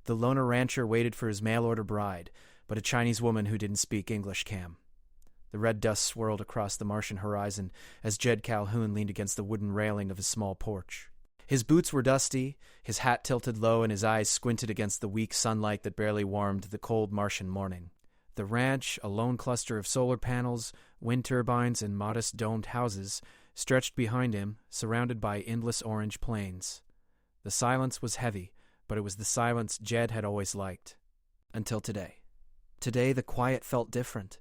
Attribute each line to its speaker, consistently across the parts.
Speaker 1: The loner rancher waited for his mail-order bride, but a Chinese woman who didn't speak English came. The red dust swirled across the Martian horizon as Jed Calhoun leaned against the wooden railing of his small porch. His boots were dusty, his hat tilted low, and his eyes squinted against the weak sunlight that barely warmed the cold Martian morning. The ranch, a lone cluster of solar panels, wind turbines, and modest domed houses, stretched behind him, surrounded by endless orange plains. The silence was heavy, but it was the silence Jed had always liked. Until today. Today the quiet felt different.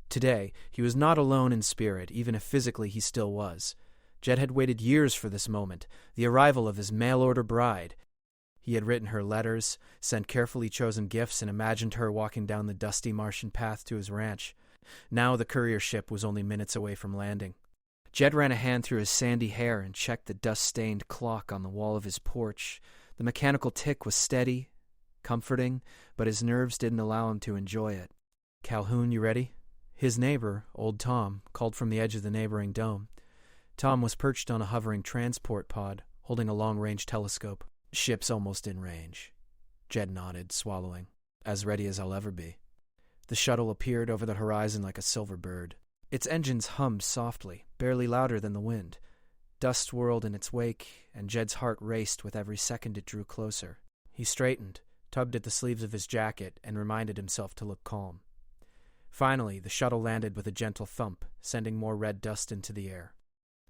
Speaker 1: Today, he was not alone in spirit, even if physically he still was. Jed had waited years for this moment, the arrival of his mail-order bride. He had written her letters, sent carefully chosen gifts, and imagined her walking down the dusty Martian path to his ranch. Now the courier ship was only minutes away from landing. Jed ran a hand through his sandy hair and checked the dust-stained clock on the wall of his porch. The mechanical tick was steady, comforting, but his nerves didn't allow him to enjoy it. "Calhoun, you ready?" His neighbor, old Tom, called from the edge of the neighboring dome. Tom was perched on a hovering transport pod, holding a long-range telescope. "Ship's almost in range." Jed nodded, swallowing. "As ready as I'll ever be." The shuttle appeared over the horizon like a silver bird. Its engines hummed softly, barely louder than the wind. Dust swirled in its wake, and Jed's heart raced with every second it drew closer. He straightened, tugged at the sleeves of his jacket, and reminded himself to look calm. Finally, the shuttle landed with a gentle thump, sending more red dust into the air.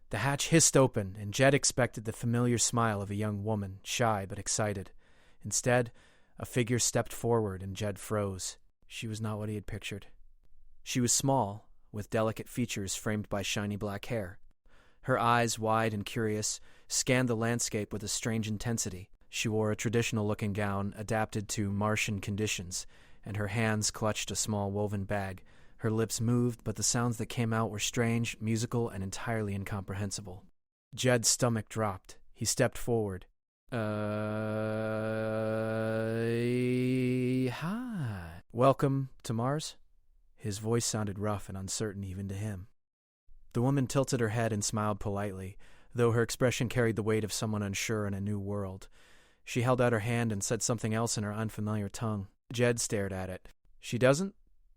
Speaker 1: The hatch hissed open, and Jed expected the familiar smile of a young woman, shy but excited. Instead, a figure stepped forward, and Jed froze. She was not what he had pictured. She was small, with delicate features framed by shiny black hair. Her eyes, wide and curious, scanned the landscape with a strange intensity. She wore a traditional-looking gown adapted to Martian conditions, and her hands clutched a small woven bag. Her lips moved, but the sounds that came out were strange, musical, and entirely incomprehensible. Jed's stomach dropped. He stepped forward. Hi. Welcome to Mars?" His voice sounded rough and uncertain even to him. The woman tilted her head and smiled politely, though her expression carried the weight of someone unsure in a new world. She held out her hand and said something else in her unfamiliar tongue. Jed stared at it. "She doesn't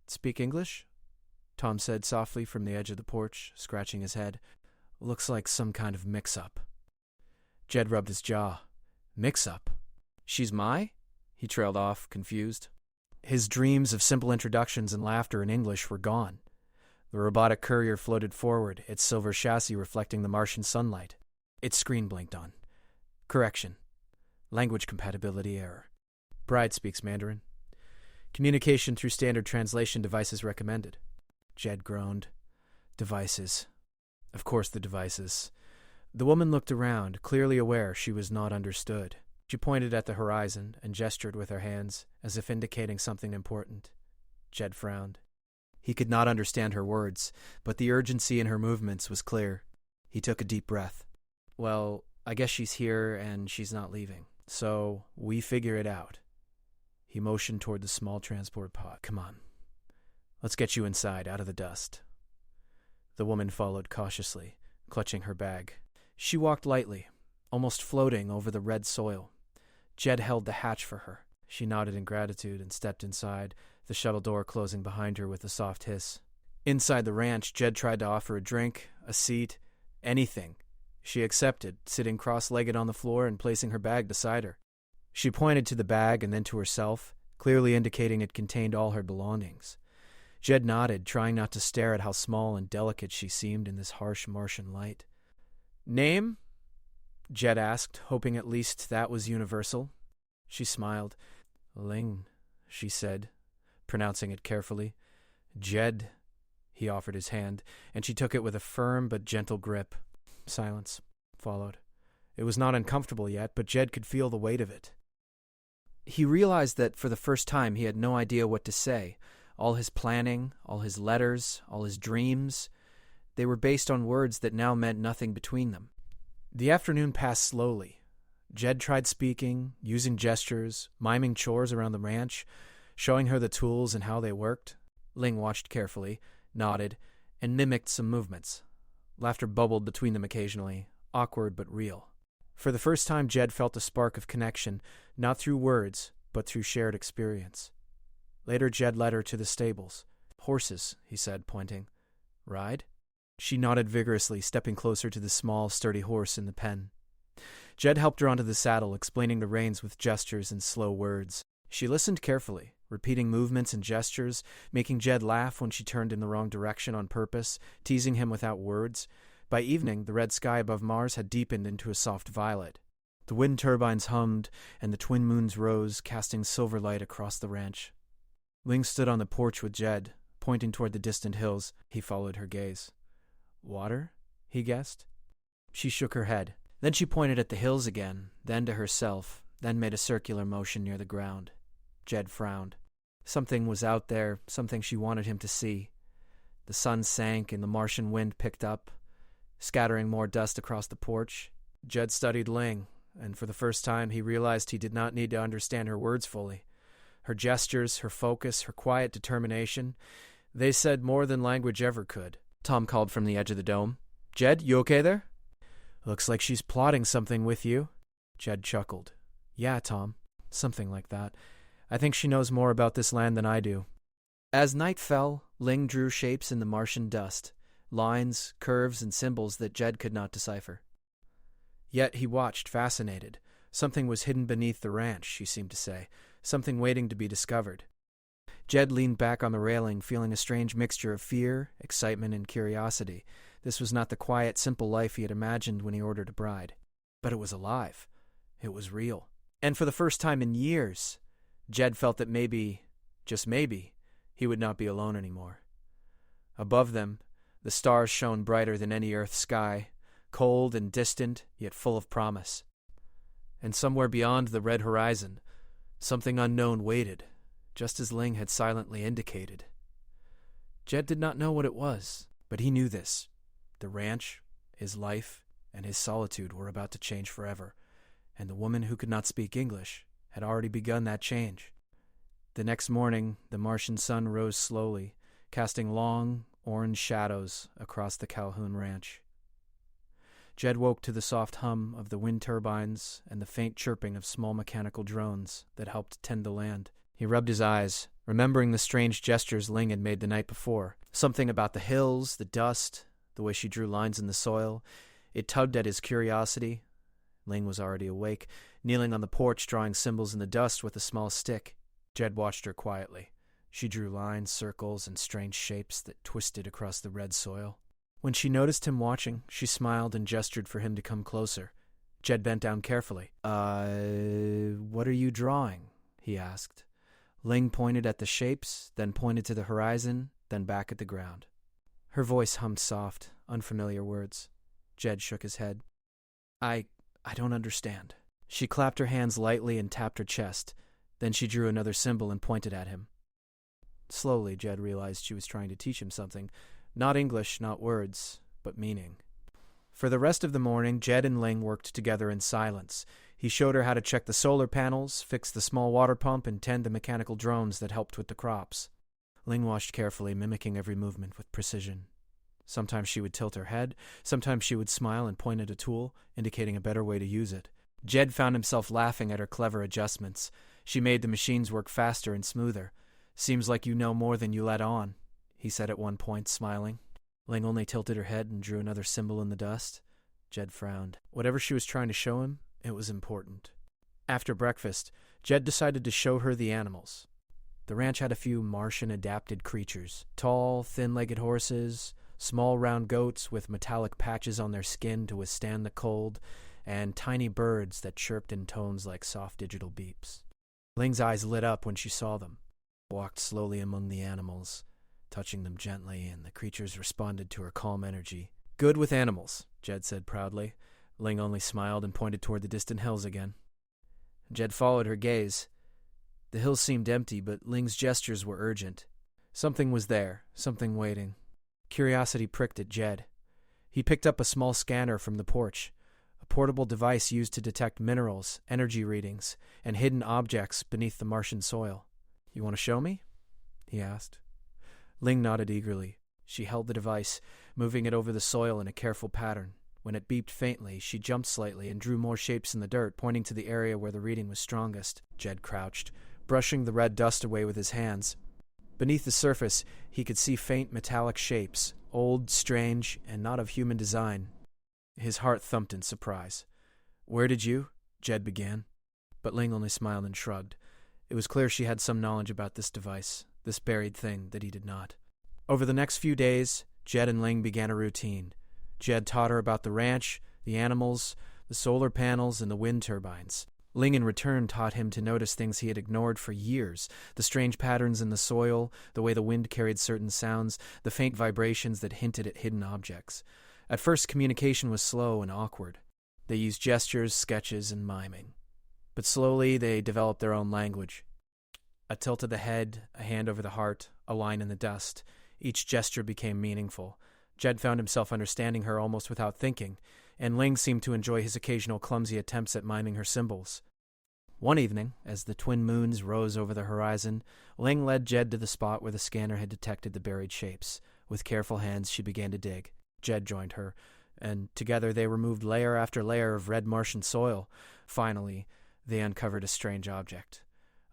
Speaker 1: speak English?" Tom said softly from the edge of the porch, scratching his head. "Looks like some kind of mix-up." Jed rubbed his jaw. "Mix-up? She's my?" He trailed off, confused. His dreams of simple introductions and laughter in English were gone. The robotic courier floated forward, its silver chassis reflecting the Martian sunlight. Its screen blinked on. Correction. Language compatibility error. Bride speaks Mandarin. Communication through standard translation devices recommended. Jed groaned. Devices. Of course the devices. The woman looked around, clearly aware she was not understood. She pointed at the horizon and gestured with her hands, as if indicating something important. Jed frowned. He could not understand her words, but the urgency in her movements was clear. He took a deep breath. "Well, I guess she's here and she's not leaving. So, we figure it out." He motioned toward the small transport pod. "Come on. Let's get you inside, out of the dust." The woman followed cautiously, clutching her bag. She walked lightly, almost floating over the red soil. Jed held the hatch for her. She nodded in gratitude and stepped inside, the shuttle door closing behind her with a soft hiss. Inside the ranch, Jed tried to offer a drink, a seat, anything. She accepted, sitting cross-legged on the floor and placing her bag beside her. She pointed to the bag and then to herself, clearly indicating it contained all her belongings. Jed nodded, trying not to stare at how small and delicate she seemed in this harsh Martian light. "Name?" Jed asked, hoping at least that was universal. She smiled. "Ling," she said, pronouncing it carefully. "Jed." He offered his hand, and she took it with a firm but gentle grip. Silence followed. It was not uncomfortable yet, but Jed could feel the weight of it. He realized that for the first time he had no idea what to say. All his planning, all his letters, all his dreams, they were based on words that now meant nothing between them. The afternoon passed slowly. Jed tried speaking, using gestures, miming chores around the ranch, showing her the tools and how they worked. Ling watched carefully, nodded, and mimicked some movements. Laughter bubbled between them occasionally, awkward but real. For the first time, Jed felt a spark of connection, not through words, but through shared experience. Later, Jed led her to the stables. "Horses," he said, pointing. "Ride?" She nodded vigorously, stepping closer to the small, sturdy horse in the pen. Jed helped her onto the saddle, explaining the reins with gestures and slow words. She listened carefully, repeating movements and gestures, making Jed laugh when she turned in the wrong direction on purpose, teasing him without words. By evening, the red sky above Mars had deepened into a soft violet. The wind turbines hummed, and the twin moons rose, casting silver light across the ranch. Ling stood on the porch with Jed, pointing toward the distant hills. He followed her gaze. "Water?" he guessed. She shook her head. Then she pointed at the hills again, then to herself, then made a circular motion near the ground. Jed frowned. Something was out there, something she wanted him to see. The sun sank and the Martian wind picked up, scattering more dust across the porch. Jed studied Ling, and for the first time he realized he did not need to understand her words fully. Her gestures, her focus, her quiet determination, they said more than language ever could. Tom called from the edge of the dome. "Jed, you okay there?" "Looks like she's plotting something with you." Jed chuckled. "Yeah, Tom, something like that. I think she knows more about this land than I do." As night fell, Ling drew shapes in the Martian dust, lines, curves, and symbols that Jed could not decipher. Yet he watched, fascinated. Something was hidden beneath the ranch, she seemed to say, something waiting to be discovered. Jed leaned back on the railing, feeling a strange mixture of fear, excitement, and curiosity. This was not the quiet, simple life he had imagined when he ordered a bride. But it was alive. It was real. And for the first time in years, Jed felt that maybe, just maybe, he would not be alone anymore. Above them, the stars shone brighter than any Earth sky, cold and distant, yet full of promise. And somewhere beyond the red horizon, something unknown waited, just as Ling had silently indicated. Jed did not know what it was, but he knew this. The ranch, his life, and his solitude were about to change forever, and the woman who could not speak English had already begun that change. The next morning, the Martian sun rose slowly, casting long, orange shadows across the Calhoun ranch. Jed woke to the soft hum of the wind turbines and the faint chirping of small mechanical drones that helped tend the land. He rubbed his eyes, remembering the strange gestures Ling had made the night before. Something about the hills, the dust, the way she drew lines in the soil. It tugged at his curiosity. Ling was already awake, kneeling on the porch, drawing symbols in the dust with a small stick. Jed watched her quietly. She drew lines, circles, and strange shapes that twisted across the red soil. When she noticed him watching, she smiled and gestured for him to come closer. Jed bent down carefully. What are you drawing?" he asked. Ling pointed at the shapes, then pointed to the horizon, then back at the ground. Her voice hummed soft, unfamiliar words. Jed shook his head. I don't understand." She clapped her hands lightly and tapped her chest. Then she drew another symbol and pointed at him. Slowly, Jed realized she was trying to teach him something. Not English, not words, but meaning. For the rest of the morning, Jed and Ling worked together in silence. He showed her how to check the solar panels, fix the small water pump, and tend the mechanical drones that helped with the crops. Ling watched carefully, mimicking every movement with precision. Sometimes she would tilt her head, sometimes she would smile and point at a tool, indicating a better way to use it. Jed found himself laughing at her clever adjustments. She made the machines work faster and smoother. "Seems like you know more than you let on," he said at one point, smiling. Ling only tilted her head and drew another symbol in the dust. Jed frowned. Whatever she was trying to show him, it was important. After breakfast, Jed decided to show her the animals. The ranch had a few Martian-adapted creatures. Tall, thin-legged horses, small round goats with metallic patches on their skin to withstand the cold, and tiny birds that chirped in tones like soft digital beeps. Ling's eyes lit up when she saw them. Walked slowly among the animals, touching them gently, and the creatures responded to her calm energy. "Good with animals," Jed said proudly. Ling only smiled and pointed toward the distant hills again. Jed followed her gaze. The hills seemed empty, but Ling's gestures were urgent. Something was there, something waiting. Curiosity pricked at Jed. He picked up a small scanner from the porch, a portable device used to detect minerals, energy readings, and hidden objects beneath the Martian soil. "You want to show me?" he asked. Ling nodded eagerly. She held the device, moving it over the soil in a careful pattern. When it beeped faintly, she jumped slightly and drew more shapes in the dirt, pointing to the area where the reading was strongest. Jed crouched, brushing the red dust away with his hands. Beneath the surface, he could see faint metallic shapes, old, strange, and not of human design. His heart thumped in surprise. "Where did you?" Jed began. But Ling only smiled and shrugged. It was clear she had some knowledge about this device, this buried thing that he did not. Over the next few days, Jed and Ling began a routine. Jed taught her about the ranch, the animals, the solar panels, and the wind turbines. Ling in return taught him to notice things he had ignored for years, the strange patterns in the soil, the way the wind carried certain sounds, the faint vibrations that hinted at hidden objects. At first, communication was slow and awkward. They used gestures, sketches, and miming. But slowly, they developed their own language. A tilt of the head, a hand over the heart, a line in the dust. Each gesture became meaningful. Jed found himself understanding her almost without thinking, and Ling seemed to enjoy his occasional clumsy attempts at miming her symbols. One evening, as the twin moons rose over the horizon, Ling led Jed to the spot where the scanner had detected the buried shapes. With careful hands, she began to dig. Jed joined her, and together they removed layer after layer of red Martian soil. Finally, they uncovered a strange object.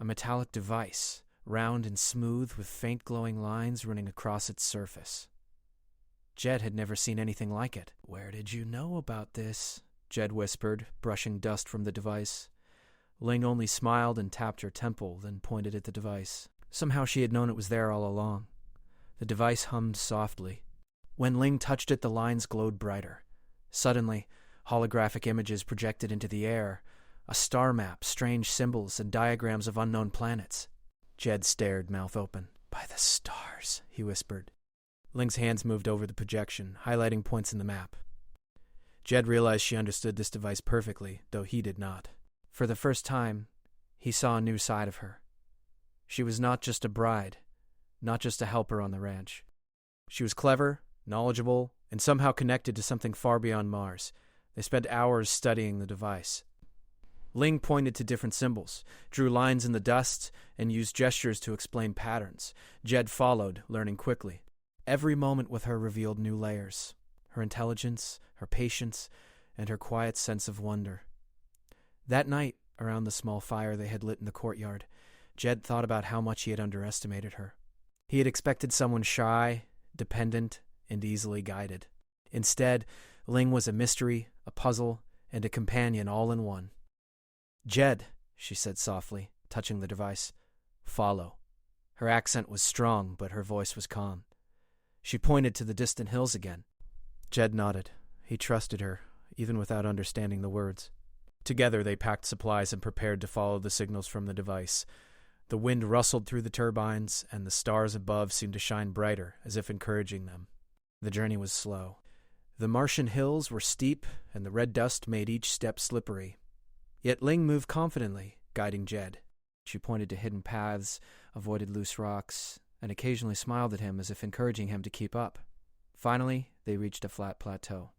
Speaker 1: A metallic device, round and smooth with faint glowing lines running across its surface. Jed had never seen anything like it. "Where did you know about this?" Jed whispered, brushing dust from the device. Ling only smiled and tapped her temple, then pointed at the device. Somehow she had known it was there all along. The device hummed softly. When Ling touched it, the lines glowed brighter. Suddenly, holographic images projected into the air. A star map, strange symbols, and diagrams of unknown planets. Jed stared, mouth open. "By the stars," he whispered. Ling's hands moved over the projection, highlighting points in the map. Jed realized she understood this device perfectly, though he did not. For the first time, he saw a new side of her. She was not just a bride, not just a helper on the ranch. She was clever, knowledgeable, and somehow connected to something far beyond Mars. They spent hours studying the device. Ling pointed to different symbols, drew lines in the dust, and used gestures to explain patterns. Jed followed, learning quickly. Every moment with her revealed new layers. Her intelligence, her patience, and her quiet sense of wonder. That night, around the small fire they had lit in the courtyard, Jed thought about how much he had underestimated her. He had expected someone shy, dependent, and easily guided. Instead, Ling was a mystery, a puzzle, and a companion all in one. "Jed," she said softly, touching the device. "Follow." Her accent was strong, but her voice was calm. She pointed to the distant hills again. Jed nodded. He trusted her, even without understanding the words. Together they packed supplies and prepared to follow the signals from the device. The wind rustled through the turbines, and the stars above seemed to shine brighter, as if encouraging them. The journey was slow. The Martian hills were steep, and the red dust made each step slippery. Yet Ling moved confidently, guiding Jed. She pointed to hidden paths, avoided loose rocks, and occasionally smiled at him as if encouraging him to keep up. Finally, they reached a flat plateau.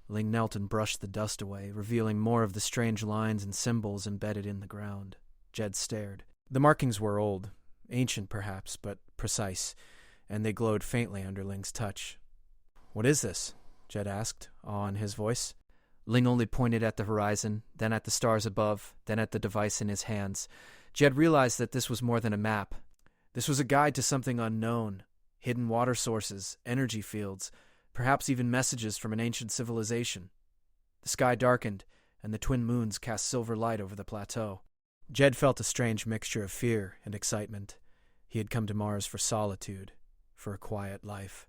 Speaker 1: Ling knelt and brushed the dust away, revealing more of the strange lines and symbols embedded in the ground. Jed stared. The markings were old, ancient perhaps, but precise, and they glowed faintly under Ling's touch. "What is this?" Jed asked, awe in his voice. Ling only pointed at the horizon, then at the stars above, then at the device in his hands. Jed realized that this was more than a map. This was a guide to something unknown, hidden water sources, energy fields, perhaps even messages from an ancient civilization. The sky darkened, and the twin moons cast silver light over the plateau. Jed felt a strange mixture of fear and excitement. He had come to Mars for solitude, for a quiet life.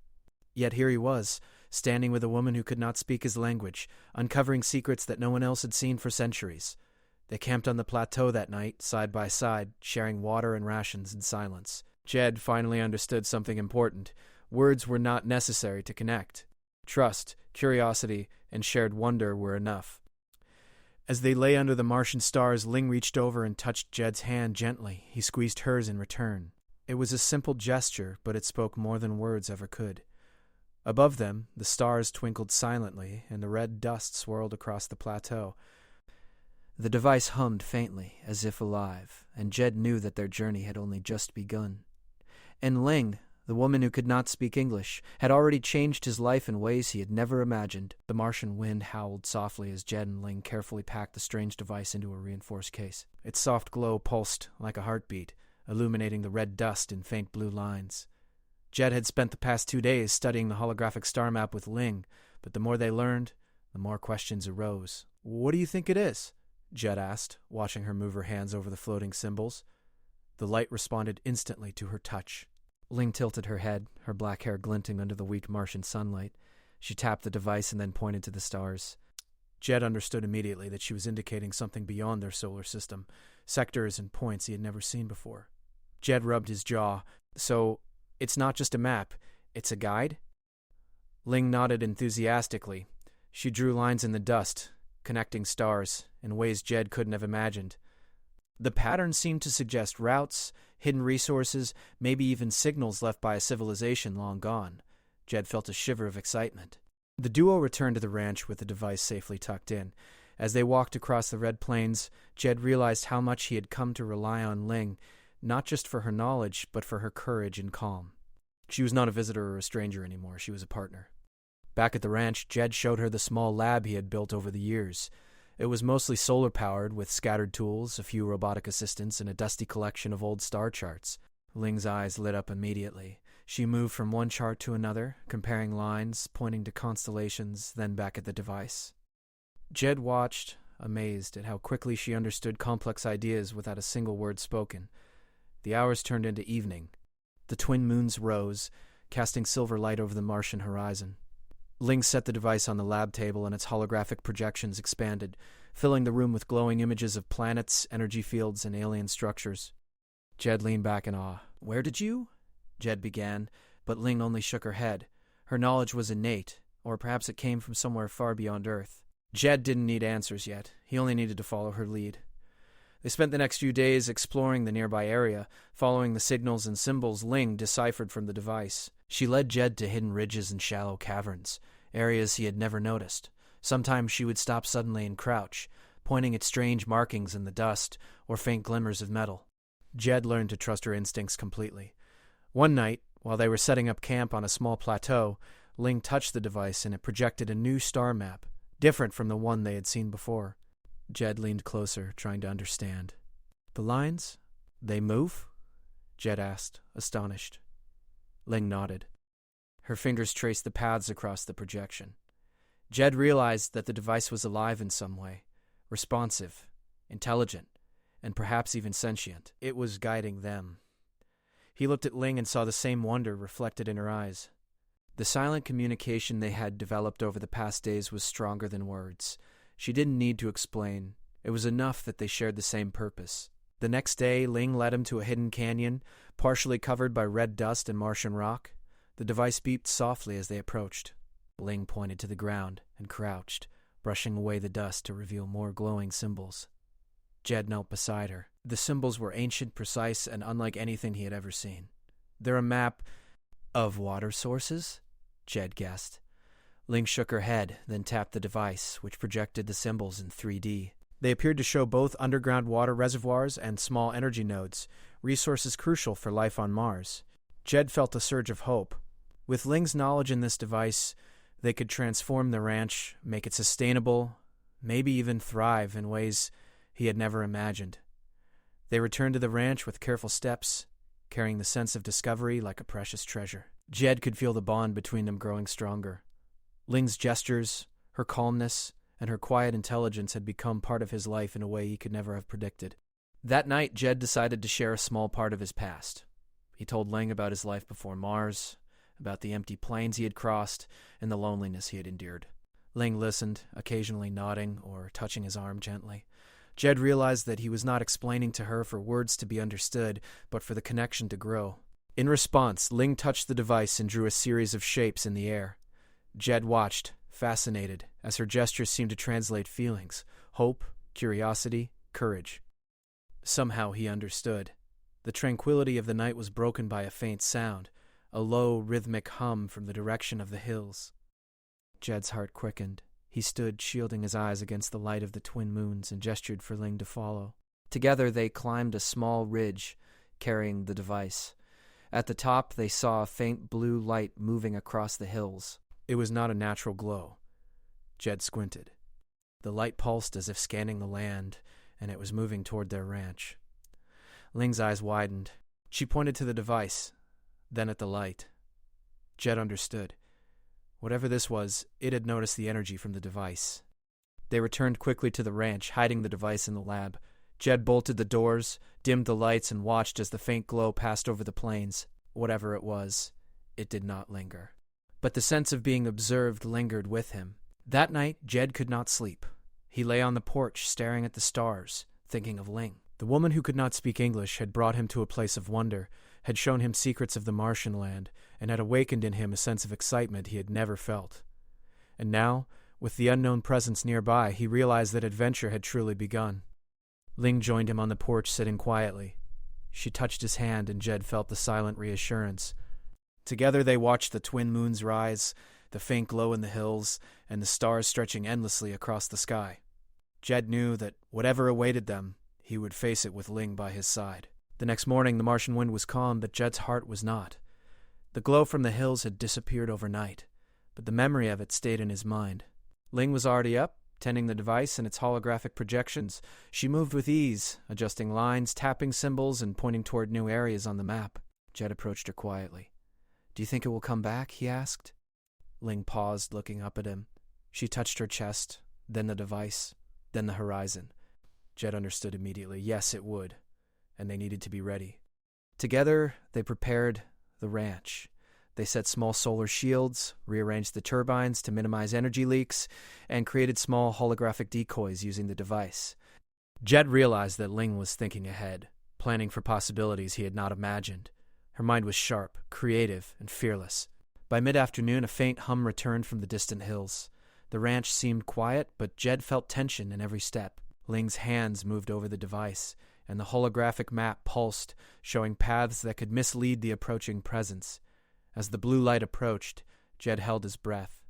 Speaker 1: Yet here he was, standing with a woman who could not speak his language, uncovering secrets that no one else had seen for centuries. They camped on the plateau that night, side by side, sharing water and rations in silence. Jed finally understood something important. Words were not necessary to connect. Trust, curiosity, and shared wonder were enough. As they lay under the Martian stars, Ling reached over and touched Jed's hand gently. He squeezed hers in return. It was a simple gesture, but it spoke more than words ever could. Above them, the stars twinkled silently, and the red dust swirled across the plateau. The device hummed faintly, as if alive, and Jed knew that their journey had only just begun. And Ling, The woman who could not speak English had already changed his life in ways he had never imagined. The Martian wind howled softly as Jed and Ling carefully packed the strange device into a reinforced case. Its soft glow pulsed like a heartbeat, illuminating the red dust in faint blue lines. Jed had spent the past 2 days studying the holographic star map with Ling, but the more they learned, the more questions arose. "What do you think it is?" Jed asked, watching her move her hands over the floating symbols. The light responded instantly to her touch. Ling tilted her head, her black hair glinting under the weak Martian sunlight. She tapped the device and then pointed to the stars. Jed understood immediately that she was indicating something beyond their solar system, sectors and points he had never seen before. Jed rubbed his jaw. "So, it's not just a map, it's a guide?" Ling nodded enthusiastically. She drew lines in the dust, connecting stars, in ways Jed couldn't have imagined. The pattern seemed to suggest routes, hidden resources, maybe even signals left by a civilization long gone. Jed felt a shiver of excitement. The duo returned to the ranch with the device safely tucked in. As they walked across the red plains, Jed realized how much he had come to rely on Ling, not just for her knowledge, but for her courage and calm. She was not a visitor or a stranger anymore. She was a partner. Back at the ranch, Jed showed her the small lab he had built over the years. It was mostly solar-powered, with scattered tools, a few robotic assistants, and a dusty collection of old star charts. Ling's eyes lit up immediately. She moved from one chart to another, comparing lines, pointing to constellations, then back at the device. Jed watched, amazed at how quickly she understood complex ideas without a single word spoken. The hours turned into evening. The twin moons rose, casting silver light over the Martian horizon. Ling set the device on the lab table and its holographic projections expanded, filling the room with glowing images of planets, energy fields, and alien structures. Jed leaned back in awe. "Where did you?" Jed began, but Ling only shook her head. Her knowledge was innate, or perhaps it came from somewhere far beyond Earth. Jed didn't need answers yet. He only needed to follow her lead. They spent the next few days exploring the nearby area, following the signals and symbols Ling deciphered from the device. She led Jed to hidden ridges and shallow caverns, areas he had never noticed. Sometimes she would stop suddenly and crouch, pointing at strange markings in the dust or faint glimmers of metal. Jed learned to trust her instincts completely. One night, while they were setting up camp on a small plateau, Ling touched the device and it projected a new star map, different from the one they had seen before. Jed leaned closer, trying to understand. "The lines? They move?" Jed asked, astonished. Ling nodded. Her fingers traced the paths across the projection. Jed realized that the device was alive in some way, responsive, intelligent, and perhaps even sentient. It was guiding them. He looked at Ling and saw the same wonder reflected in her eyes. The silent communication they had developed over the past days was stronger than words. She didn't need to explain. It was enough that they shared the same purpose. The next day, Ling led him to a hidden canyon, partially covered by red dust and Martian rock. The device beeped softly as they approached. Ling pointed to the ground and crouched, brushing away the dust to reveal more glowing symbols. Jed knelt beside her. The symbols were ancient, precise, and unlike anything he had ever seen. "They're a map of water sources?" Jed guessed. Ling shook her head, then tapped the device, which projected the symbols in 3D. They appeared to show both underground water reservoirs and small energy nodes, resources crucial for life on Mars. Jed felt a surge of hope. With Ling's knowledge in this device, they could transform the ranch, make it sustainable, maybe even thrive in ways he had never imagined. They returned to the ranch with careful steps, carrying the sense of discovery like a precious treasure. Jed could feel the bond between them growing stronger. Ling's gestures, her calmness, and her quiet intelligence had become part of his life in a way he could never have predicted. That night, Jed decided to share a small part of his past. He told Ling about his life before Mars, about the empty plains he had crossed, and the loneliness he had endured. Ling listened, occasionally nodding or touching his arm gently. Jed realized that he was not explaining to her for words to be understood, but for the connection to grow. In response, Ling touched the device and drew a series of shapes in the air. Jed watched, fascinated, as her gestures seemed to translate feelings: hope, curiosity, courage. Somehow he understood. The tranquility of the night was broken by a faint sound, a low, rhythmic hum from the direction of the hills. Jed's heart quickened. He stood, shielding his eyes against the light of the twin moons, and gestured for Ling to follow. Together they climbed a small ridge, carrying the device. At the top, they saw a faint blue light moving across the hills. It was not a natural glow. Jed squinted. The light pulsed as if scanning the land, and it was moving toward their ranch. Ling's eyes widened. She pointed to the device, then at the light. Jed understood. Whatever this was, it had noticed the energy from the device. They returned quickly to the ranch, hiding the device in the lab. Jed bolted the doors, dimmed the lights, and watched as the faint glow passed over the plains. Whatever it was, it did not linger. But the sense of being observed lingered with him. That night, Jed could not sleep. He lay on the porch, staring at the stars, thinking of Ling. The woman who could not speak English had brought him to a place of wonder, had shown him secrets of the Martian land, and had awakened in him a sense of excitement he had never felt. And now, with the unknown presence nearby, he realized that adventure had truly begun. Ling joined him on the porch, sitting quietly. She touched his hand, and Jed felt the silent reassurance. Together they watched the twin moons rise, the faint glow in the hills, and the stars stretching endlessly across the sky. Jed knew that whatever awaited them, he would face it with Ling by his side. The next morning, the Martian wind was calm, but Jed's heart was not. The glow from the hills had disappeared overnight, but the memory of it stayed in his mind. Ling was already up, tending the device and its holographic projections. She moved with ease, adjusting lines, tapping symbols, and pointing toward new areas on the map. Jed approached her quietly. "Do you think it will come back?" he asked. Ling paused, looking up at him. She touched her chest, then the device, then the horizon. Jed understood immediately. Yes, it would, and they needed to be ready. Together, they prepared the ranch. They set small solar shields, rearranged the turbines to minimize energy leaks, and created small holographic decoys using the device. Jed realized that Ling was thinking ahead, planning for possibilities he had not imagined. Her mind was sharp, creative, and fearless. By mid-afternoon, a faint hum returned from the distant hills. The ranch seemed quiet, but Jed felt tension in every step. Ling's hands moved over the device, and the holographic map pulsed, showing paths that could mislead the approaching presence. As the blue light approached, Jed held his breath.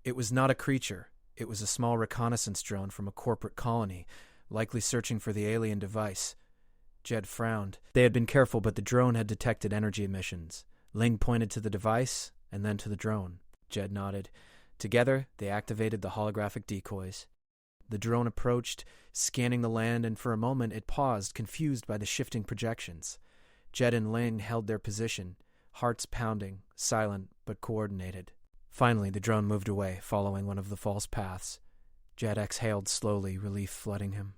Speaker 1: It was not a creature. It was a small reconnaissance drone from a corporate colony, likely searching for the alien device. Jed frowned. They had been careful, but the drone had detected energy emissions. Ling pointed to the device, and then to the drone. Jed nodded. Together, they activated the holographic decoys. The drone approached, scanning the land, and for a moment it paused, confused by the shifting projections. Jed and Ling held their position, hearts pounding, silent but coordinated. Finally, the drone moved away, following one of the false paths. Jed exhaled slowly, relief flooding him.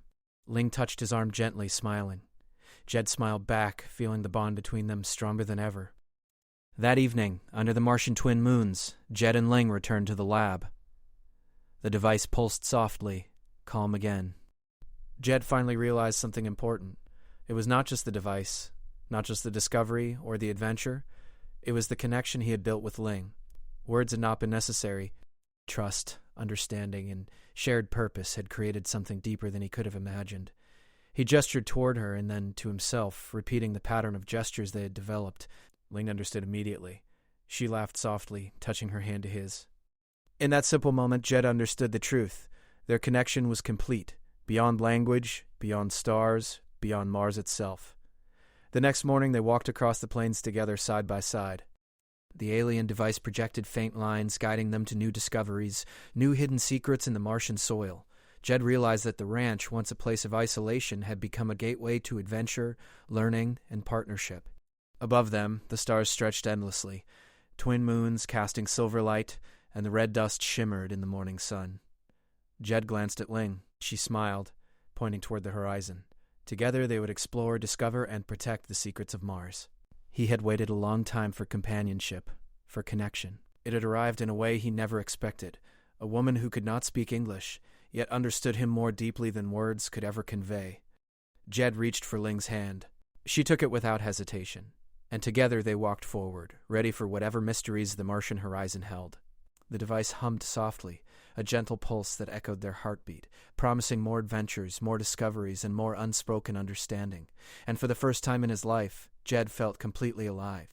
Speaker 1: Ling touched his arm gently, smiling. Jed smiled back, feeling the bond between them stronger than ever. That evening, under the Martian twin moons, Jed and Ling returned to the lab. The device pulsed softly, calm again. Jed finally realized something important. It was not just the device, not just the discovery or the adventure. It was the connection he had built with Ling. Words had not been necessary. Trust, understanding, and shared purpose had created something deeper than he could have imagined. He gestured toward her and then to himself, repeating the pattern of gestures they had developed. Ling understood immediately. She laughed softly, touching her hand to his. In that simple moment, Jed understood the truth. Their connection was complete, beyond language, beyond stars, beyond Mars itself. The next morning, they walked across the plains together side by side. The alien device projected faint lines, guiding them to new discoveries, new hidden secrets in the Martian soil. Jed realized that the ranch, once a place of isolation, had become a gateway to adventure, learning, and partnership. Above them, the stars stretched endlessly, twin moons casting silver light, and the red dust shimmered in the morning sun. Jed glanced at Ling. She smiled, pointing toward the horizon. Together they would explore, discover, and protect the secrets of Mars. He had waited a long time for companionship, for connection. It had arrived in a way he never expected. A woman who could not speak English, yet understood him more deeply than words could ever convey. Jed reached for Ling's hand. She took it without hesitation, and together they walked forward, ready for whatever mysteries the Martian horizon held. The device hummed softly, a gentle pulse that echoed their heartbeat, promising more adventures, more discoveries, and more unspoken understanding. And for the first time in his life, Jed felt completely alive.